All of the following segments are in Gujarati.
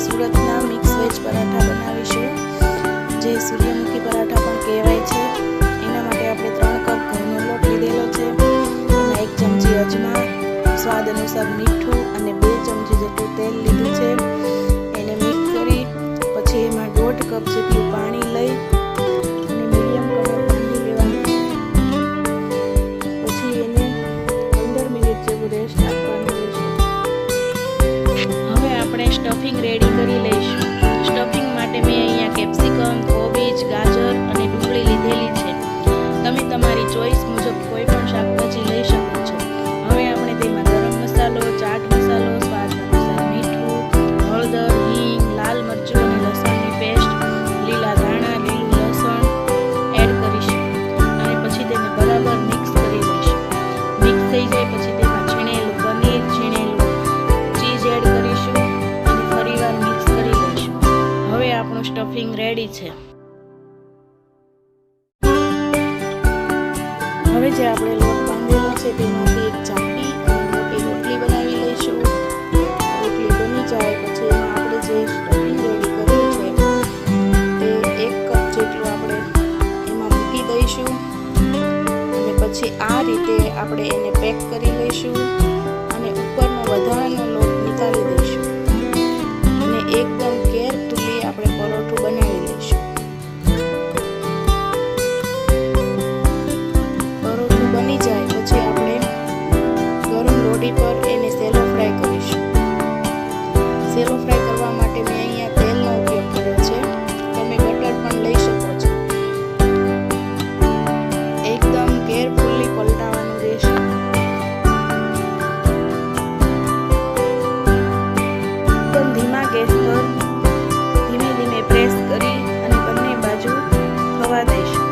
સુરતના મિક્સ વેજ પરાઠા બનાવીશું, જે સૂર્યમુખી પરાઠા પણ કહેવાય છે। એના માટે આપણે 3 કપ ઘઉંનો લોટ લીધેલો છે, એમાં 1 ચમચી અજમા, સ્વાદ અનુસાર મીઠું અને 2 ચમચી જેટલું તેલ લીધું છે। એને મિક્સ કરી પછી એમાં 1.5 કપ જેટલું પાણી લઈ અને મીડિયમ કલર બાંધી લેવાનું છે। પછી એને 15 મિનિટ જેવું રેસ્ટ આપવાનું રહેશે। હવે આપણે સ્ટફિંગ રેડી કરી લઈશું। સ્ટફિંગ માટે મેં અહીંયા કેપ્સિકમ, કોબીજ, ગાજર અને ડુંગળી લીધેલી છે। તમે તમારી ચોઈસ મુજબ કોઈ પણ શાકભાજી લઈ શકો છો। હવે આપણે તેમાં ગરમ મસાલો, ચાટ મસાલો, સ્વાદ અનુસાર મીઠું, હળદર, હિંગ, લાલ મરચું અને લસણની પેસ્ટ, લીલા ધાણા, લીલું લસણ એડ કરીશું અને પછી તેને બરાબર મિક્સ કરી લઈશું। મિક્સ થઈ જાય પછી તેમાં છીણેલું પનીર, છીણેલું ચીઝ એડ કરીશું અને ફરીવાર મિક્સ કરી લઈશું। હવે આપણું સ્ટફિંગ રેડી છે। હવે જે આપણે લોટ બાંધેલો છે તેમાંથી એક ચાપટી અને મોટી રોટલી બનાવી લઈશું। રોટલી બની જાય પછી એમાં આપણે જે સ્ટફિંગ રેડી કર્યું છે તે 1 કપ જેટલું આપણે એમાં મૂકી દઈશું અને પછી આ રીતે આપણે એને પેક કરી લઈશું અને ઉપરનો વધારાનો લોટ નીકાળી દઈશું અને એકદમ કેરફુલી આપણે પરોઠું બનાવી લઈશું। પરોઠું બની જાય પછી આપણે ગરમ રોટી પર એને સેલો ફ્રાય કરીશું। સેલો ફ્રાય કરવા માટે મેં અહીંયા તેલનો ઉપયોગ કર્યો છે, તમે બટર પણ લઈ શકો છો। એકદમ કેરફુલી પલટાવવાનું રહેશે। એકદમ ધીમા ગેસ પર ધીમે ધીમે પ્રેસ કરી અને બંને બાજુ થવા દઈશું।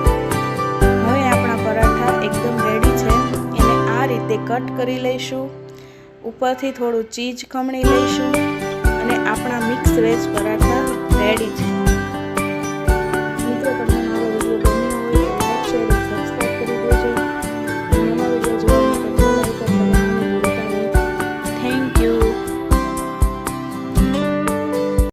હવે આપણા પરાઠા એકદમ રેડી છે, એને આ રીતે કટ કરી લઈશું, ઉપરથી થોડું ચીઝ ખમણી લઈશું અને આપણા મિક્સ વેજ પરાઠા રેડી છે।